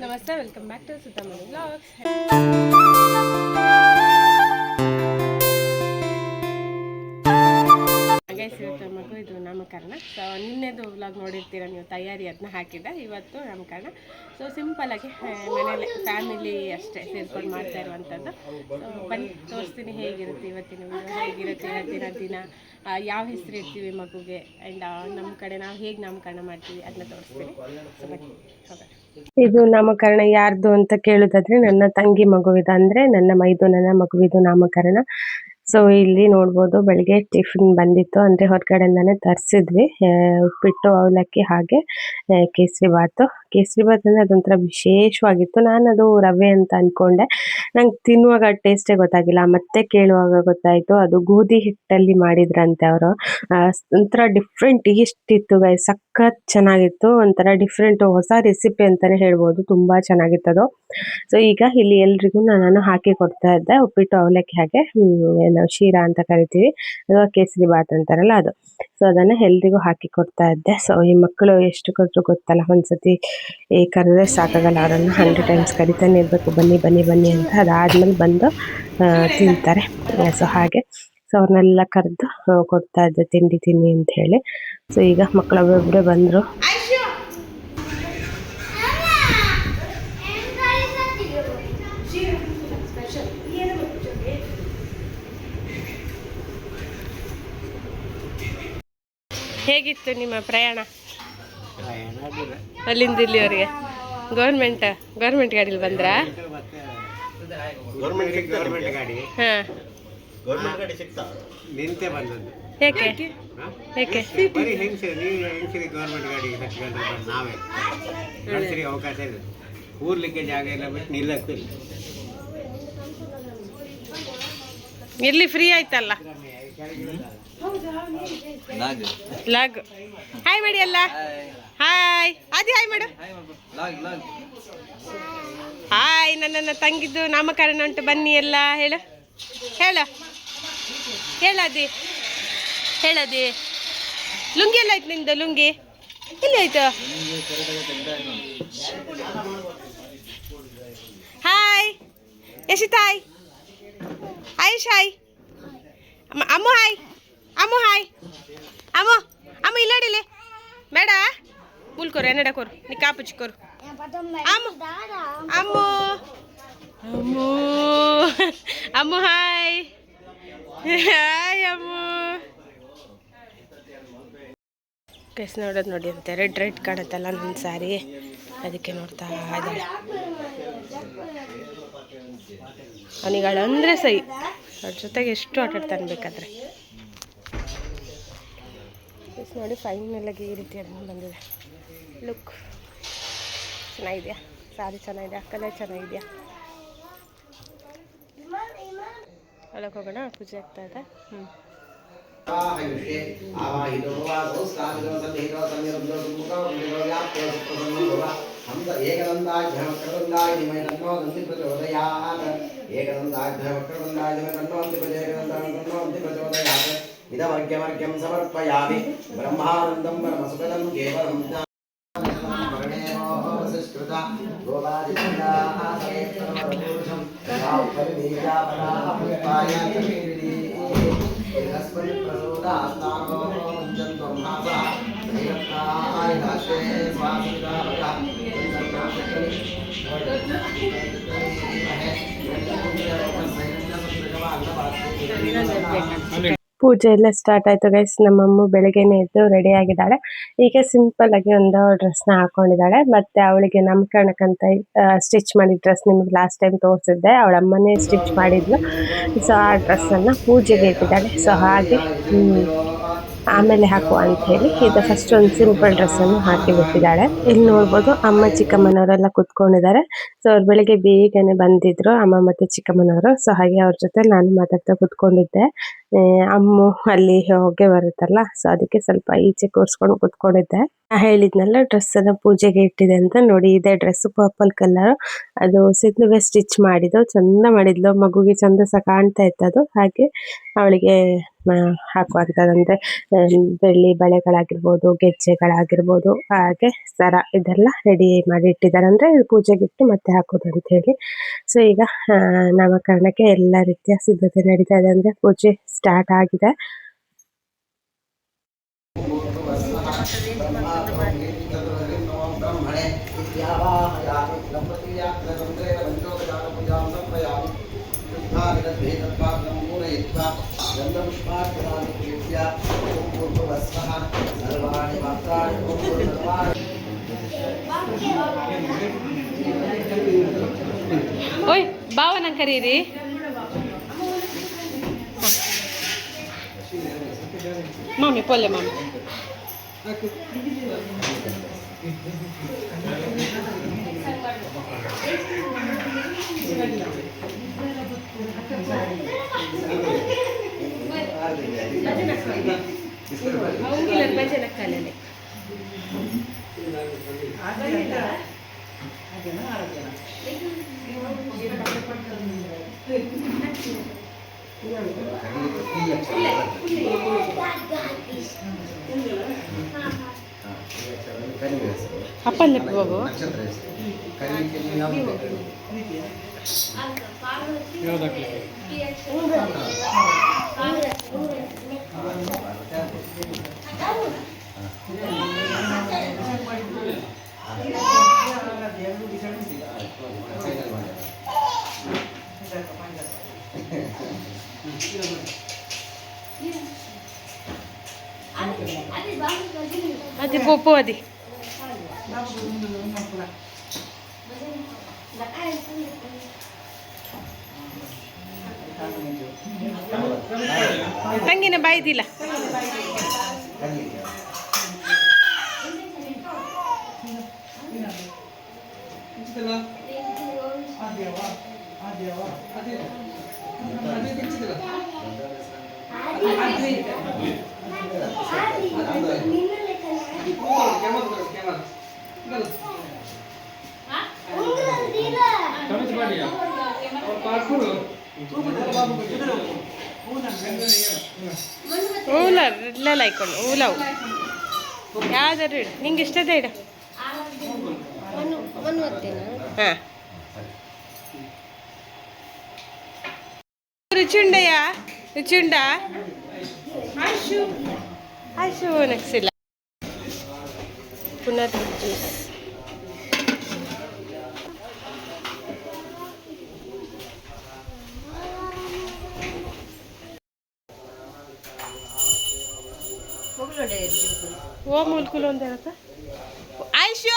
ನಮಸ್ತೆ, welcome back to ಸುತ್ತಮುತ್ತ vlogs. Guys, ಇವತ್ತು ಮಗು ಇದು ನಾಮಕರಣ. ಸೊ ನಿನ್ನೆದು ವ್ಲಾಗ್ ನೋಡಿರ್ತೀರ ನೀವು, ತಯಾರಿ ಅದನ್ನ ಹಾಕಿದ್ದೆ. ಇವತ್ತು ನಾಮಕರಣ. ಸೊ ಸಿಂಪಲ್ಲಾಗಿ ಮನೇಲಿ ಫ್ಯಾಮಿಲಿ ಅಷ್ಟೇ ಸೇರ್ಕೊಂಡು ಮಾಡ್ತಾ ಇರುವಂಥದ್ದು. ಸೊ ಬನ್ನಿ ತೋರಿಸ್ತೀನಿ ಹೇಗಿರುತ್ತೆ ಇವತ್ತಿನ ವಿಡಿಯೋ, ಹೇಗಿರುತ್ತೆ ಇವತ್ತಿನ ದಿನ, ಯಾವ ಹೆಸರು ಇಡ್ತೀವಿ ಮಗುಗೆ, ಆ್ಯಂಡ್ ನಮ್ಮ ಕಡೆ ನಾವು ಹೇಗೆ ನಾಮಕರಣ ಮಾಡ್ತೀವಿ ಅದನ್ನ ತೋರಿಸ್ತೀನಿ. ಸೊ ಬನ್ನಿ ಹೋಗೋಣ. ಇದು ನಾಮಕರಣ ಯಾರ್ದು ಅಂತ ಕೇಳೋದಾದ್ರೆ ನನ್ನ ತಂಗಿ ಮಗುವಿದ, ಅಂದ್ರೆ ನನ್ನ ಮೈದುನನ ಮಗುವಿದು ನಾಮಕರಣ. ಸೊ ಇಲ್ಲಿ ನೋಡ್ಬೋದು, ಬೆಳಿಗ್ಗೆ ಟಿಫಿನ್ ಬಂದಿತ್ತು, ಅಂದ್ರೆ ಹೊರಗಡೆಯಿಂದಾನೆ ತರಿಸಿದ್ವಿ. ಉಪ್ಪಿಟ್ಟು, ಅವಲಕ್ಕಿ, ಹಾಗೆ ಕೇಸರಿ ಬಾತು. ಕೇಸರಿ ಬಾತ್ ಅಂದ್ರೆ ಅದೊಂಥರ ವಿಶೇಷವಾಗಿತ್ತು. ನಾನು ಅದು ರವೆ ಅಂತ ಅನ್ಕೊಂಡೆ. ನಂಗೆ ತಿನ್ನುವಾಗ ಟೇಸ್ಟೇ ಗೊತ್ತಾಗಿಲ್ಲ, ಮತ್ತೆ ಕೇಳುವಾಗ ಗೊತ್ತಾಯ್ತು ಅದು ಗೋಧಿ ಹಿಟ್ಟಲ್ಲಿ ಮಾಡಿದ್ರಂತೆ ಅವರು. ಒಂಥರ ಡಿಫ್ರೆಂಟ್ ಟೇಸ್ಟ್ ಇತ್ತು ಗೈಸ್, ಸಖತ್ ಚೆನ್ನಾಗಿತ್ತು. ಒಂಥರ ಡಿಫ್ರೆಂಟ್ ಹೊಸ ರೆಸಿಪಿ ಅಂತಾನೆ ಹೇಳ್ಬೋದು, ತುಂಬಾ ಚೆನ್ನಾಗಿತ್ತು ಅದು. ಸೊ ಈಗ ಇಲ್ಲಿ ಎಲ್ರಿಗೂ ನಾನು ಹಾಕಿ ಕೊಡ್ತಾ ಇದ್ದೆ, ಉಪ್ಪಿಟ್ಟು, ಅವಲಕ್ಕಿ, ಹಾಗೆ ನಾವು ಶೀರಾ ಅಂತ ಕರಿತೀವಿ, ಅಥವಾ ಕೇಸರಿ ಬಾತ್ ಅಂತಾರಲ್ಲ ಅದು. ಸೊ ಅದನ್ನ ಎಲ್ರಿಗೂ ಹಾಕಿ ಕೊಡ್ತಾ ಇದ್ದೆ. ಸೊ ಈ ಮಕ್ಕಳು ಎಷ್ಟು ಕೊಟ್ಟರು ಗೊತ್ತಲ್ಲ, ಒಂದ್ಸತಿ ಕರೆದ್ರೆ ಸಾಕಾಗಲ್ಲ, ಅವರನ್ನು 100 ಟೈಮ್ಸ್ ಕರಿತಾನೆ ಇರಬೇಕು, ಬನ್ನಿ ಬನ್ನಿ ಬನ್ನಿ ಅಂತ. ಅದಾದ್ಮೇಲೆ ಬಂದು ತಿಂತಾರೆ. ಸೊ ಹಾಗೆ ಸೊ ಅವ್ರನ್ನೆಲ್ಲ ಕರೆದು ಕೊಡ್ತಾ ಇದ್ದೆ, ತಿಂಡಿ ತಿನ್ನಿ ಅಂತ ಹೇಳಿ. ಸೊ ಈಗ ಮಕ್ಕಳು ಒಬ್ಬೊಬ್ಬರೇ ಬಂದರು. ಹೇಗಿತ್ತು ನಿಮ್ಮ ಪ್ರಯಾಣ ಅಲ್ಲಿಂದ ಇಲ್ಲಿವರೆಗೆ? ಗೌರ್ಮೆಂಟ್ ಗಾಡಿಲಿ ಬಂದ್ರಾ? ಏಕೆ ಅವಕಾಶ ಇದೆ, ಕೂರ್ಲಿಕ್ಕೆ ಜಾಗ ಇಲ್ಲ, ಬಿಟ್ಟು ನಿಲ್ಲಕ್ಕೂ ಇಲ್ಲ. ಇಲ್ಲಿ ಫ್ರೀ ಆಯ್ತಲ್ಲ. ಲಾಗ್ ಹಾಯ್ ಮಾಡಿ ಅಲ್ಲ. ಹಾಯ್ ಆದಿ, ಹಾಯ್ ಮಾಡು. ಹಾಯ್, ನನ್ನ ತಂಗಿದ್ದು ನಾಮಕರಣ ಉಂಟು, ಬನ್ನಿ ಎಲ್ಲ. ಹೇಳು ಹೇಳ ಹೇಳದಿ ಹೇಳದಿ. ಲುಂಗಿ ಎಲ್ಲ ಆಯ್ತು ನಿಂದು? ಲುಂಗಿ ಎಲ್ಲಿ ಆಯ್ತು? ಹಾಯ್ ಯಶಿತ್, ಹಾಯ್ ಆಯುಷ್, ಹಾಯ್ ಅಮ್ಮು, ಹಾಯ್ ಅಮ್ಮು, ಹಾಯ್ ಅಮ್ಮು. ಅಮ್ಮ ಇಲ್ಲಾಡಿಲೆ ಬೇಡ, ಉಲ್ಕೋರು ಎನ್ನಡಕೋರು, ನೀ ಕಾಪುಚ್ಕೋರು. ಅಮ್ಮು ಅಮ್ಮು ಅಮ್ಮು ಅಮ್ಮು, ಹಾಯ್ ಹಾಯ್ ಅಮ್ಮು. ಕೆಸ್ ನೋಡೋದು ನೋಡಿ ಅಂತೆ, ರೆಡ್ ಕಾಣುತ್ತಲ್ಲ ನನ್ನ ಸ್ಯಾರಿ, ಅದಕ್ಕೆ ನೋಡ್ತಾ ಇದ್ದಾಳೆ. ಅವನಿಗಳಂದ್ರೆ ಸೈ, ಅವ್ರ ಜೊತೆಗೆ ಎಷ್ಟು ಆಟಾಡ್ತಾನೆ ಬೇಕಾದ್ರೆ. ನೋಡಿ ಫೈನಲ್ಲಾಗಿ ಈ ರೀತಿ ಅದನ್ನು ಬಂದಿದೆ. ಲುಕ್ ಚೆನ್ನಾಗಿದೆಯಾ? ಸಾರಿ ಚೆನ್ನಾಗಿದೆ, ಕಲರ್ ಚೆನ್ನಾಗಿದೆಯಾ? ಒಳಗೆ ಹೋಗೋಣ, ಪೂಜೆ ಆಗ್ತಾ ಇದೆ. ಇದಮರ್ಘ್ಯಮರ್ಘ್ಯಂ ಸಮರ್ಪಯಾಮಿ ಬ್ರಹ್ಮಾನಂದಂ ಪರಮಸುಖದಂ ಕೇವಲಂ ಪೂಜೆ ಎಲ್ಲ ಸ್ಟಾರ್ಟ್ ಆಯ್ತು ಗೈಸ್. ನಮ್ಮಮ್ಮ ಬೆಳಗ್ಗೆನೇ ಎದ್ದು ರೆಡಿ ಆಗಿದ್ದಾಳೆ. ಈಗ ಸಿಂಪಲ್ ಆಗಿ ಒಂದು ಡ್ರೆಸ್ನ ಹಾಕೊಂಡಿದ್ದಾಳೆ. ಮತ್ತೆ ಅವಳಿಗೆ ನಾಮಕರಣಕ್ಕಂತ ಸ್ಟಿಚ್ ಮಾಡಿದ ಡ್ರೆಸ್ ನಿಮ್ಗೆ ಲಾಸ್ಟ್ ಟೈಮ್ ತೋರಿಸಿದ್ದೆ, ಅವಳ ಅಮ್ಮನೇ ಸ್ಟಿಚ್ ಮಾಡಿದ್ಲು. ಸೊ ಆ ಡ್ರೆಸ್ಸನ್ನು ಪೂಜೆಗೆ ಇಟ್ಟಿದ್ದಾಳೆ. ಸೊ ಹಾಗೆ ಆಮೇಲೆ ಹಾಕುವ ಅಂತ ಹೇಳಿ ಇದು ಫಸ್ಟ್ ಒಂದು ಸಿಂಪಲ್ ಡ್ರೆಸ್ಸನ್ನು ಹಾಕಿ ಬಿಟ್ಟಿದ್ದಾಳೆ. ಇಲ್ಲಿ ನೋಡ್ಬೋದು ಅಮ್ಮ ಚಿಕ್ಕಮ್ಮನವರೆಲ್ಲ ಕುತ್ಕೊಂಡಿದ್ದಾರೆ. ಸೊ ಅವ್ರು ಬೆಳಿಗ್ಗೆ ಬೇಗನೆ ಬಂದಿದ್ರು, ಅಮ್ಮ ಮತ್ತೆ ಚಿಕ್ಕಮ್ಮನವರು. ಸೊ ಹಾಗೆ ಅವ್ರ ಜೊತೆ ನಾನು ಮಾತಾಡ್ತಾ ಕುತ್ಕೊಂಡಿದ್ದೆ. ಅಮ್ಮು ಅಲ್ಲಿ ಹೊಗೆ ಬರುತ್ತಲ್ಲ, ಸೊ ಅದಕ್ಕೆ ಸ್ವಲ್ಪ ಈಚೆ ಕೂರ್ಸ್ಕೊಂಡು ಕುತ್ಕೊಂಡಿದ್ದೆ. ಹೇಳಿದ್ನಲ್ಲ ಡ್ರೆಸ್ ಅನ್ನ ಪೂಜೆಗೆ ಇಟ್ಟಿದೆ ಅಂತ. ನೋಡಿ ಇದೆ ಡ್ರೆಸ್ ಪರ್ಪಲ್ ಕಲರ್, ಅದು ಸಿದ್ಲುಗೆ ಸ್ಟಿಚ್ ಮಾಡಿದ್ದು, ಚಂದ ಮಾಡಿದ್ಲು. ಮಗುಗೆ ಚಂದ ಸಹ ಕಾಣ್ತಾ ಇತ್ತದು. ಹಾಗೆ ಅವಳಿಗೆ ಹಾಕುವಂತದಂದ್ರೆ ಬೆಳ್ಳಿ ಬಳೆಗಳಾಗಿರ್ಬೋದು, ಗೆಜ್ಜೆಗಳಾಗಿರ್ಬೋದು, ಹಾಗೆ ಸರ ಇದೆಲ್ಲ ರೆಡಿ ಮಾಡಿ ಇಟ್ಟಿದ್ದಾರೆ. ಅಂದ್ರೆ ಪೂಜೆಗೆ ಇಟ್ಟು ಮತ್ತೆ ಹಾಕೋದು ಅಂತ ಹೇಳಿ. ಸೊ ಈಗ ನಾಮಕರಣಕ್ಕೆ ಎಲ್ಲ ರೀತಿಯ ಸಿದ್ಧತೆ ನಡೀತಾ ಇದೆ. ಅಂದ್ರೆ ಪೂಜೆ ಸ್ಟಾರ್ಟ್ ಆಗಿದೆ. ಓಯ್ ಭಾವನ ಕರೀರಿ. ಮಾಮಿ ಪೊಲ್ಲೆ ಮಾಮಿ ಭಜನೆ ಅಪ್ಪಲ್ಲ ಬಾಬು అది పప్పు అది ತಂಗಿನ ಬಾಯ್ದಿಲ್ಲ. ಊಲ ಇಲ್ಲೆಲ್ಲ ಹಾಕೊಂಡು ಊಲವು ಯಾವ್ದಾರು ಇಡು, ನಿಂಗೆ ಇಷ್ಟದ ಇಡು. ಹಾಂ ರುಚುಂಡಯ್ಯ ರುಚುಂಡ ಆಶು ಆಶು ನಕ್ಸಿಲ್ಲ ಪುನಃ ಜ್ಯೂಸ್. ಓ ಮುಲ್ಕುಲು ಅಂತ ಹೇಳಕ್ಕ ಆಯ್ಶು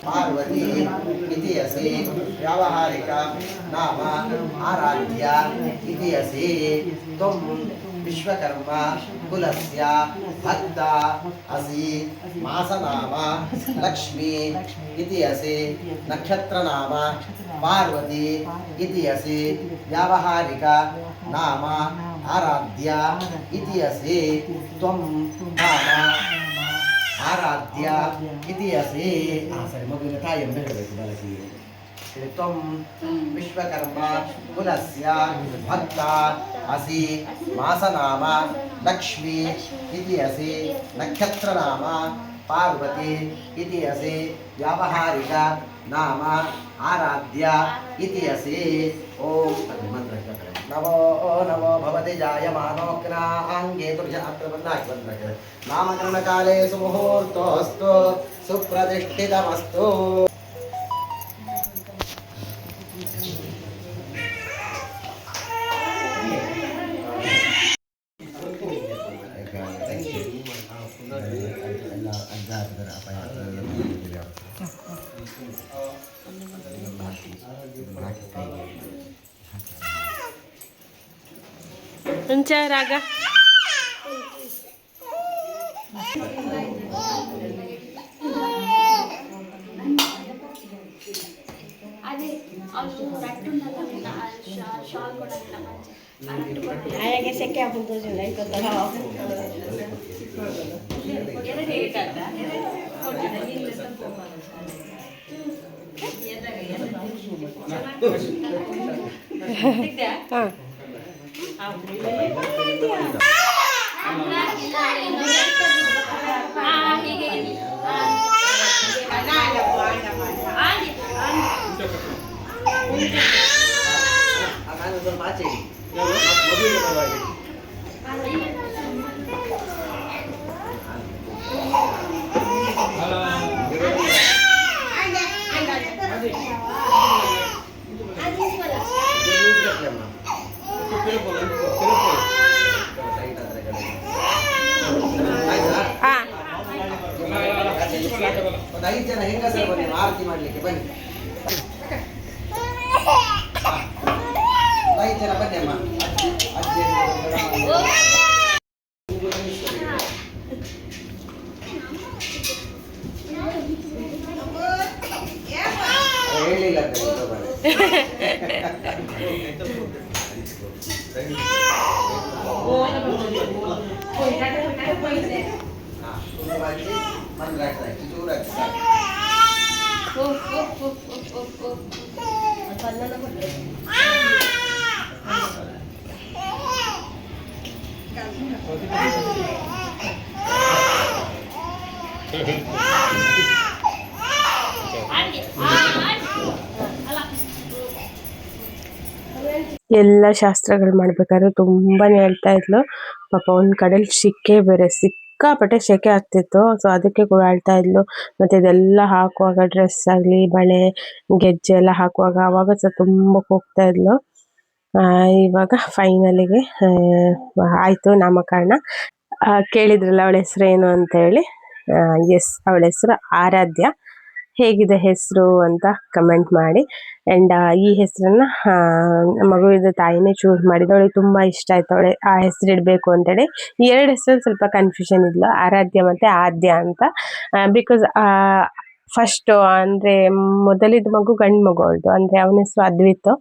पार्वती इति असि व्यावहारिक नाम आराध्य इति असि त्वं विश्वकर्मा कुलस्य भक्ता असि मासनाम लक्ष्मी इति असि नक्षत्रनाम पार्वती इति असि व्यावहारिक नाम आराध्य इति असि त्वं नाम आराध्य इति असि सरि मगुविನ ತಾಯಿಯನ್ನು ಹೇಳಬೇಕು ಬಳಸಿ. त्वं विश्वकर्मा कुलस्य भक्ता असि मासनाम लक्ष्मी इति असि नक्षत्रनाम पार्वती इति असि व्यावहारिक नाम आराध्य इति असि. ओम नवो नवो भवति जायमानोऽग्नाङ्गे तुर्यात्रबन्धाग्बन्धक नामकरणकाले सुमुहूर्तोऽस्तु सुप्रतिष्ठितमस्तु. ఉంచా రాగా ಆಯಾಗೆ ಸೆಕೆ ಹಾಕುದು ಒಂದು 5 ಜನ ಹೆಂಗಸರು ಬನ್ನಿ ಆರತಿ ಮಾಡ್ಲಿಕ್ಕೆ ಬನ್ನಿ. 5 ಜನ ಬನ್ನಿ ಅಮ್ಮ. ಹೇಳಿಲ್ಲ ಎಲ್ಲ ಶಾಸ್ತ್ರಗಳು ಮಾಡ್ಬೇಕಾದ್ರೆ ತುಂಬಾನೇ ಹೇಳ್ತಾ ಇದ್ಲು. ಪಾಪ ಒಂದ್ ಕಡೆಲಿ ಶಿಕೆ ಬೇರೆ ಸಿಕ್ಕಾಪಟ್ಟೆ ಶೆಕೆ ಆಗ್ತಿತ್ತು. ಸೊ ಅದಕ್ಕೆ ಕೂಡ ಹೇಳ್ತಾ ಇದ್ಲು. ಮತ್ತೆ ಇದೆಲ್ಲ ಹಾಕುವಾಗ ಡ್ರೆಸ್ ಆಗ್ಲಿ ಬಳೆ ಗೆಜ್ಜೆ ಎಲ್ಲ ಹಾಕುವಾಗ ಅವಾಗ ಸಹ ತುಂಬಾ ಹೋಗ್ತಾ ಇದ್ಲು. ಇವಾಗ ಫೈನಲಿಗೆ ಆಯ್ತು ನಾಮಕರಣ. ಕೇಳಿದ್ರಲ್ಲ ಅವಳ ಹೆಸರು ಏನು ಅಂತ ಹೇಳಿ. ಎಸ್, ಅವಳ ಹೆಸರು ಆರಾಧ್ಯ. ಹೇಗಿದೆ ಹೆಸರು ಅಂತ ಕಮೆಂಟ್ ಮಾಡಿ. ಅಂಡ್ ಈ ಹೆಸರನ್ನ ಮಗುವಿನ ತಾಯಿನೇ ಚೂಸ್ ಮಾಡಿದ್ದು. ಅವಳಿಗೆ ತುಂಬಾ ಇಷ್ಟ ಆಯ್ತು. ಅವಳೆ ಆ ಹೆಸರು ಇಡಬೇಕು ಅಂತೇಳಿ. ಈ 2 ಹೆಸರಲ್ಲಿ ಸ್ವಲ್ಪ ಕನ್ಫ್ಯೂಷನ್ ಇದ್ಲು, ಆರಾಧ್ಯ ಮತ್ತೆ ಆದ್ಯ ಅಂತ. ಬಿಕಾಸ್ ಫಸ್ಟ್ ಅಂದ್ರೆ ಮೊದಲಿದ ಮಗು ಗಂಡು ಮಗು ಅವಳ್ದು, ಅಂದ್ರೆ ಅವನ ಹೆಸರು ಅದ್ವಿತ್.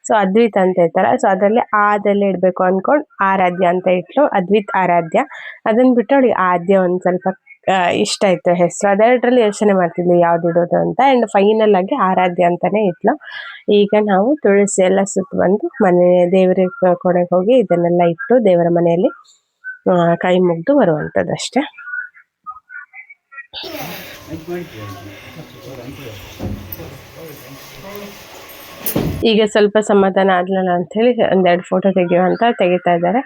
ಸೊ ಅದ್ವಿತ್ ಅಂತ ಇರ್ತಾರ. ಸೊ ಅದರಲ್ಲಿ ಆದಲ್ಲೇ ಇಡ್ಬೇಕು ಅನ್ಕೊಂಡು ಆರಾಧ್ಯ ಅಂತ ಇಟ್ಲು, ಅದ್ವಿತ್ ಆರಾಧ್ಯ. ಅದನ್ನ ಬಿಟ್ಟು ಅವಳಿಗೆ ಆದ್ಯ ಒಂದ್ ಸ್ವಲ್ಪ ಇಷ್ಟ ಆಯ್ತು ಹೆಸರು. ಅದೆರಡರಲ್ಲಿ ಯೋಚನೆ ಮಾಡ್ತಿದ್ವಿ ಯಾವ್ದು ಇಡೋದು ಅಂತ. ಅಂಡ್ ಫೈನಲ್ ಆಗಿ ಆರಾಧ್ಯ ಅಂತಾನೆ ಇಟ್ಲು. ಈಗ ನಾವು ತುಳಸಿ ಎಲ್ಲ ಸುತ್ತ ಬಂದು ಮನೆ ದೇವರ ಕೊನೆಗೆ ಹೋಗಿ ಇದನ್ನೆಲ್ಲ ಇಟ್ಟು ದೇವರ ಮನೆಯಲ್ಲಿ ಕೈ ಮುಗ್ದು ಬರುವಂತದ್ದಷ್ಟೇ. ಈಗ ಸ್ವಲ್ಪ ಸಮಾಧಾನ ಆಗ್ಲಿಲ್ಲ ಅಂತ ಹೇಳಿ 1-2 ಫೋಟೋ ತೆಗಿಯೋ ಅಂತ ತೆಗಿತಾ ಇದ್ದಾರೆ.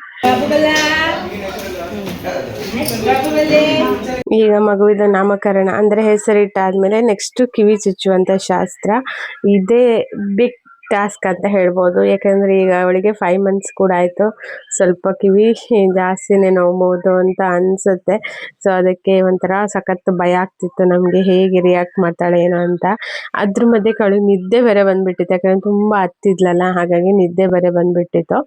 ಈಗ ಮಗುವಿನ ನಾಮಕರಣ ಅಂದ್ರೆ ಹೆಸರಿಟ್ಟಾದ್ಮೇಲೆ ನೆಕ್ಸ್ಟ್ ಕಿವಿ ಚುಚ್ಚುವಂತ ಶಾಸ್ತ್ರ. ಇದೇ ಬಿಗ್ ಟಾಸ್ಕ್ ಅಂತ ಹೇಳ್ಬೋದು. ಯಾಕಂದ್ರೆ ಈಗ ಅವಳಿಗೆ 5 months ಕೂಡ ಆಯ್ತು. ಸ್ವಲ್ಪ ಕಿವಿ ಜಾಸ್ತಿನೇ ನೋಬಹುದು ಅಂತ ಅನ್ಸುತ್ತೆ. ಸೊ ಅದಕ್ಕೆ ಒಂಥರ ಸಖತ್ ಭಯ ಆಗ್ತಿತ್ತು ನಮ್ಗೆ, ಹೇಗೆ ರಿಯಾಕ್ಟ್ ಮಾಡ್ತಾಳೆ ಏನೋ ಅಂತ. ಅದ್ರ ಮಧ್ಯೆ ಅವಳಿಗೆ ನಿದ್ದೆ ಬೇರೆ ಬಂದ್ಬಿಟ್ಟಿತ್ತು. ಯಾಕಂದ್ರೆ ತುಂಬಾ ಹತ್ತಿದ್ಲಲ್ಲ, ಹಾಗಾಗಿ ನಿದ್ದೆ ಬೇರೆ ಬಂದ್ಬಿಟ್ಟಿತ್ತು.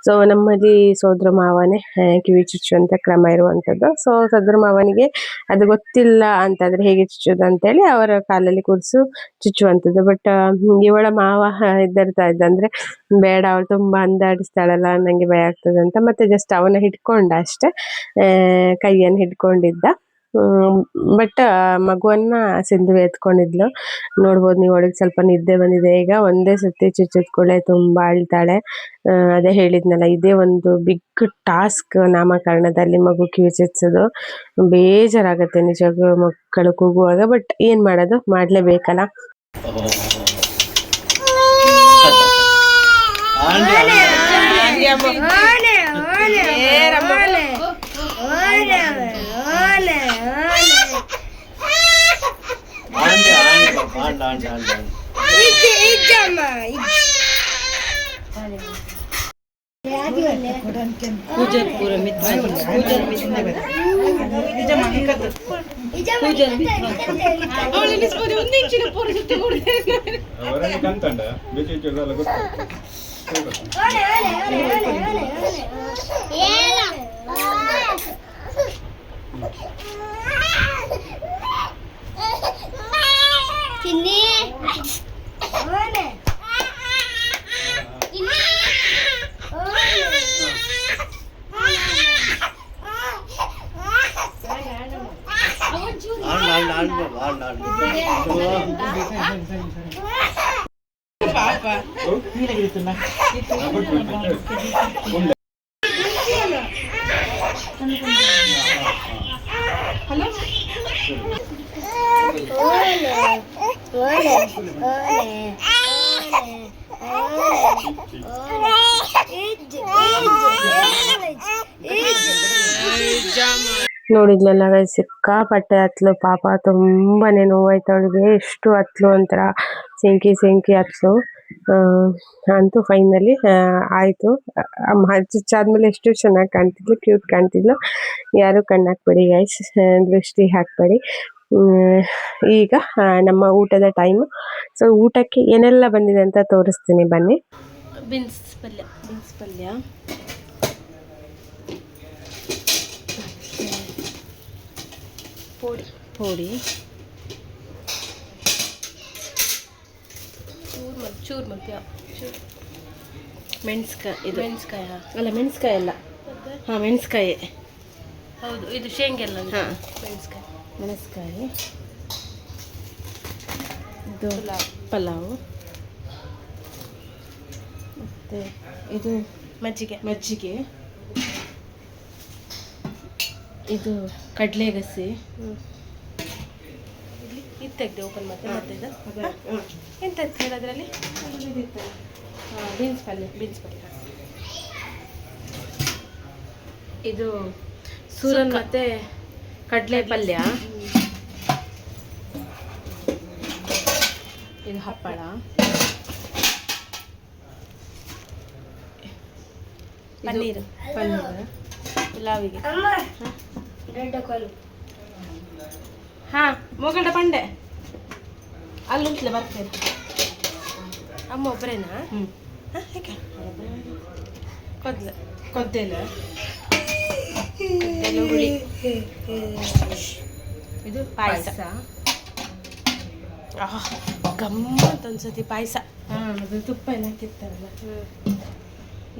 ಸೊ ನಮ್ಮಲ್ಲಿ ಸೋದರ ಮಾವನೇ ಕಿವಿ ಚುಚ್ಚುವಂತ ಕ್ರಮ ಇರುವಂತದ್ದು. ಸೊ ಸೋದರ ಮಾವನಿಗೆ ಅದು ಗೊತ್ತಿಲ್ಲ ಅಂತಂದ್ರೆ ಹೇಗೆ ಚುಚ್ಚೋದು ಅಂತೇಳಿ ಅವರ ಕಾಲಲ್ಲಿ ಕೂರಿಸು ಚುಚ್ಚುವಂಥದ್ದು. ಬಟ್ ಇವಳ ಮಾವ ಹೆದರ್ತಾ ಇದ್ದ, ಅಂದ್ರೆ ಬೇಡ ಅವಳು ತುಂಬಾ ಅಂದಾಡಿಸ್ತಾಳಲ್ಲ ನಂಗೆ ಭಯ ಆಗ್ತದೆ ಅಂತ. ಮತ್ತೆ ಜಸ್ಟ್ ಅವನ ಹಿಡ್ಕೊಂಡ ಅಷ್ಟೇ, ಕೈಯನ್ನು ಹಿಡ್ಕೊಂಡಿದ್ದ. ಬಟ್ ಮಗುವನ್ನ ಸಿಂಧು ಎತ್ಕೊಂಡಿದ್ಲು. ನೋಡ್ಬೋದು ನೀವು, ಅವಳಿಗೆ ಸ್ವಲ್ಪ ನಿದ್ದೆ ಬಂದಿದೆ. ಈಗ ಒಂದೇ ಸತಿ ಚುಚ್ಚಿದ್ಕೊಳ್ಳೆ ತುಂಬಾ ಅಳ್ತಾಳೆ. ಅದೇ ಹೇಳಿದ್ನಲ್ಲ, ಇದೇ ಒಂದು ಬಿಗ್ ಟಾಸ್ಕ್ ನಾಮಕರಣದಲ್ಲಿ ಮಗು ಕಿವಿ ಚುಚ್ಚೋದು. ಬೇಜಾರಾಗತ್ತೆ ನಿಜವಾಗ್ಲೂ ಮಕ್ಕಳು ಕೂಗುವಾಗ. ಬಟ್ ಏನ್ ಮಾಡೋದು, ಮಾಡ್ಲೇಬೇಕಲ್ಲ. Ini ಪಾಪ ಹಲೋ ನೋಡಿದ್ನಲ್ಲ ಸಿಕ್ಕಾಪಟ್ಟೆ ಹತ್ಲು ಪಾಪ ತುಂಬಾನೇ ನೋವಾಯ್ತು ಅವಳಿಗೆ. ಎಷ್ಟು ಹತ್ಲು ಒಂಥರ ಸೆಂಕಿ ಹತ್ಲು. ಅಂತೂ ಫೈನಲಿ ಆಯ್ತು. ಹಚ್ಚಾದ್ಮೇಲೆ ಎಷ್ಟು ಚೆನ್ನಾಗಿ ಕಾಣ್ತಿದ್ಲು, ಕ್ಯೂಟ್ ಕಾಣ್ತಿದ್ಲು. ಯಾರು ಕಣ್ಣು ಹಾಕ್ಬೇಡಿ ಗೈಸ್, ದೃಷ್ಟಿ ಹಾಕ್ಬೇಡಿ. ಈಗ ನಮ್ಮ ಊಟದ ಟೈಮ್. ಸೊ ಊಟಕ್ಕೆ ಏನೆಲ್ಲ ಬಂದಿದೆ ಅಂತ ತೋರಿಸ್ತೀನಿ ಬನ್ನಿ. ಬೀನ್ಸ್ ಪಲ್ಯ ಪೋಡಿ ಚೂರು ಮೆಣಸ್ಕಾಯಿ ಅಲ್ಲ, ಮೆಣಸ್ಕಾಯಿ ಅಲ್ಲ, ಹಾಂ ಮೆಣಸ್ಕಾಯಿ ಹೌದು, ಇದು ಶೇಂಗೆಲ್ಲ. ಹಾಂ ಮೆಣಸ್ಕಾಯಿ ಇದು ಪಲಾವು, ಮತ್ತು ಇದು ಮಜ್ಜಿಗೆ, ಇದು ಕಡಲೆಗಸಿ. ಇದು ತೆಗ್ದೆ ಓಪನ್ ಮತ್ತೆ ಇದು ಎಂತ ಹೇಳೋದ್ರಲ್ಲಿ ಬೀನ್ಸ್ ಪಲ್ಯ. ಇದು ಸೂರನ್ ಮತ್ತೆ ಕಡಲೆ ಪಲ್ಯ. ಇದು ಹಪ್ಪಳ, ಪನ್ನೀರ್ ಪುಲಾವಿಗೆ. ಹಾಂ ಮೊಗಡ ಪಂಡೆ ಅಲ್ಲುಂಟ್ಲೆ ಬರ್ತೇನೆ. ಅಮ್ಮ ಒಬ್ಬರೇನಾ? ಯಾಕೆ ಕೊದ್ದೆಲ್ಲ ಹುಳಿ. ಇದು ಪಾಯಸ. ಗಮ್ಮತ್ ಅನ್ಸತಿ ಪಾಯಸ. ಅದು ತುಪ್ಪ ಎಲ್ಲ ಹಾಕಿರ್ತಾರಲ್ಲ.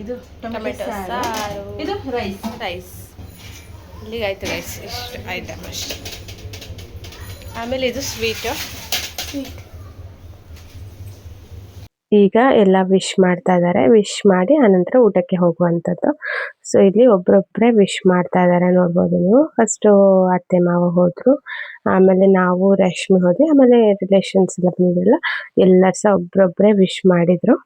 ಇದು ಟೊಮೆಟೊ ಸಾರು. ಇದು ರೈಸ್. ಇಲ್ಲಿಗೆ ಆಯ್ತು ರೈಸ್, ಇಷ್ಟು ಐಟಮ್ ಅಷ್ಟೆ. ಆಮೇಲೆ ಇದು ಸ್ವೀಟ್. ಈಗ ಎಲ್ಲ ವಿಶ್ ಮಾಡ್ತಾ ಇದ್ದಾರೆ. ವಿಶ್ ಮಾಡಿ ಆನಂತರ ಊಟಕ್ಕೆ ಹೋಗುವಂಥದ್ದು. ಸೊ ಇಲ್ಲಿ ಒಬ್ಬರೊಬ್ಬರೇ ವಿಶ್ ಮಾಡ್ತಾ ಇದ್ದಾರೆ, ನೋಡ್ಬೋದು ನೀವು. ಫಸ್ಟು ಅತ್ತೆ ಮಾವ ಹೋದ್ರು, ಆಮೇಲೆ ನಾವು ರಶ್ಮಿ ಹೋದ್ವಿ, ಆಮೇಲೆ ರಿಲೇಷನ್ಸ್ ಎಲ್ಲ ಬಂದಿದ್ರಲ್ಲ, ಎಲ್ಲರೂ ಸಹ ಒಬ್ಬರೊಬ್ಬರೇ ವಿಶ್ ಮಾಡಿದರು.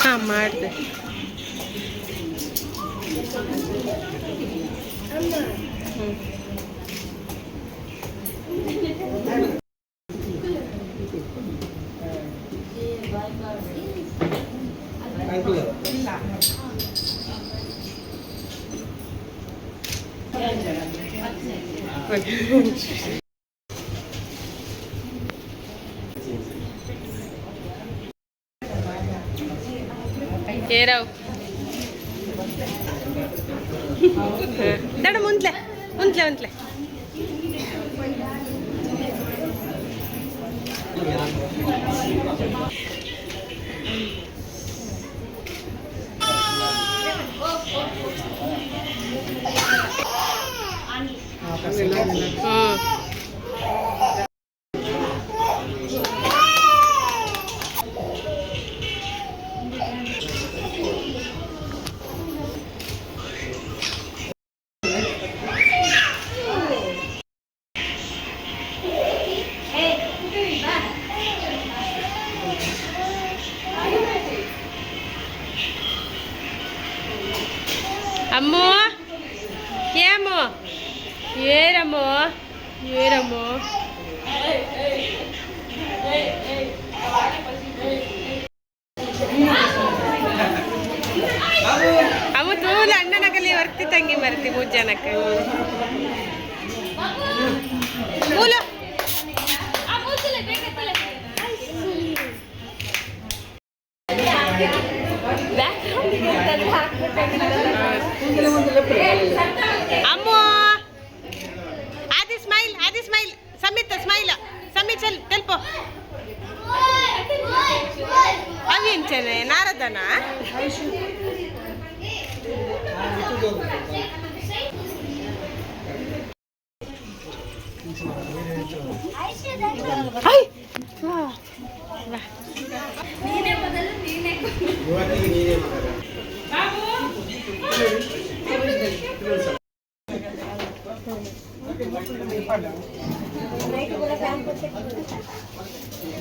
ಹಾಂ ಮಾಡಿದೆ. ಏರಾವ್ ತಡ ಮುಂತ್ಲೆ అమ్మో ఏమో ఏరమ్మో ఏరమ్మో అమ్మ తూలు అన్న నగలి వర్క్ ಅತ್ತಿ ತಂಗಿ ಮರ್ತಿ 3 ಜನಕ್ಕೆ ಮೂಲ ಅಮ್ಮ ಆದಿ ಸ್ಮೈಲ್ ಸಮಿತ್ ಚಲ್ ತೆಲ್ಪೋ ಅವೇಂಚನೆ ನಾರದನ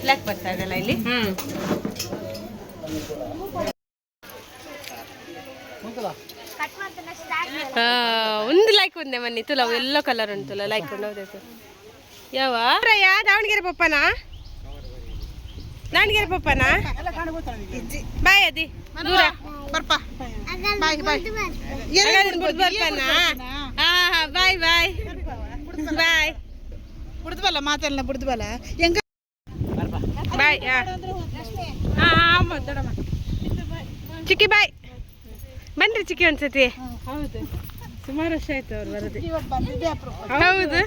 ಬ್ಲ್ಯಾಕ್ ಬರ್ತಾ ಇದೆಲ್ಲ ಇಲ್ಲಿ ಒಂದು ಲೈಕ್ ಒಂದೇ ಮನ್ನಿ ತುಲ ಎಲ್ಲೋ ಕಲರ್ ಉಂಟುಲ್ಲ ಲೈಕ್ ಉಂಟು ಯಾವ ದಾವಣಗೆರೆ ಪಪ್ಪನಾ ಬಾಯ್ ಅದಿ ದೂರ ಬರ್ಪ ಬಾಯ್ ಬರ್ಪನಾ ಬಾಯ್ ಬಿಡ್ದವಲ್ಲ ಮಾತೆಲ್ಲ ಬಿಡ್ದವಲ್ಲ ಹೆಂಗ ಬಾಯ್ ಚಿಕ್ಕಿ ಬಾಯ್ ಬನ್ರಿ ಚಿಕ್ಕಿ ಒಂದ್ಸತಿ ಹೌದು ಸುಮಾರು ವರ್ಷ ಆಯ್ತು ಅವ್ರು ಬರೋದು ಬಂದಿದ್ದೆ ಹೌದು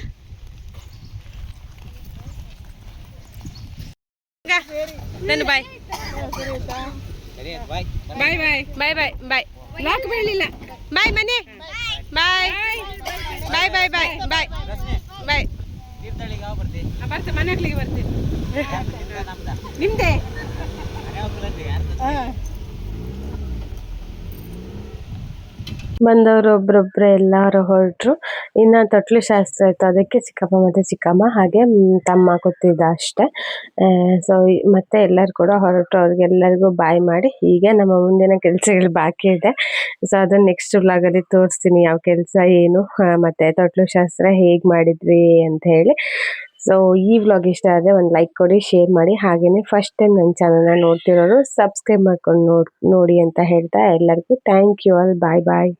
ನಾನು ಬಾಯ್ ಲಾಕ್ ಬೀಳಿಲ್ಲ ಬಾಯ್ ಮನೆ ಬಾಯ್ ಬರ್ತೆ ಮನೆ ಹಾಕ್ಲಿಕ್ಕೆ ಬರ್ತೀನಿ ನಿಮ್ದೆ ಬಂದವರು ಒಬ್ರೊಬ್ರೆ ಎಲ್ಲರೂ ಹೊರಟ್ರು. ಇನ್ನು ತೊಟ್ಲು ಶಾಸ್ತ್ರ ಇತ್ತು, ಅದಕ್ಕೆ ಚಿಕ್ಕಪ್ಪ ಮತ್ತು ಚಿಕ್ಕಮ್ಮ ಹಾಗೆ ತಮ್ಮ ಕೂತಿದ್ದ ಅಷ್ಟೇ. ಸೊ ಮತ್ತೆ ಎಲ್ಲರೂ ಕೂಡ ಹೊರಟು ಅವ್ರಿಗೆಲ್ಲರಿಗೂ ಬಾಯ್ ಮಾಡಿ ಹೀಗೆ ನಮ್ಮ ಮುಂದಿನ ಕೆಲಸಗಳು ಬಾಕಿ ಇದೆ. ಸೊ ಅದನ್ನು ನೆಕ್ಸ್ಟ್ ವ್ಲಾಗಲ್ಲಿ ತೋರಿಸ್ತೀನಿ, ಯಾವ ಕೆಲಸ ಏನು ಮತ್ತು ತೊಟ್ಲು ಶಾಸ್ತ್ರ ಹೇಗೆ ಮಾಡಿದ್ವಿ ಅಂತ ಹೇಳಿ. ಸೊ ಈ ವ್ಲಾಗ್ ಇಷ್ಟ ಆದರೆ ಒಂದು ಲೈಕ್ ಕೊಡಿ, ಶೇರ್ ಮಾಡಿ. ಹಾಗೆಯೇ ಫಸ್ಟ್ ಟೈಮ್ ನನ್ನ ಚಾನಲ್ನ ನೋಡ್ತಿರೋರು ಸಬ್ಸ್ಕ್ರೈಬ್ ಮಾಡ್ಕೊಂಡು ನೋಡಿ ಅಂತ ಹೇಳ್ತಾ ಎಲ್ಲರಿಗೂ ಥ್ಯಾಂಕ್ ಯು ಆಲ್. ಬಾಯ್.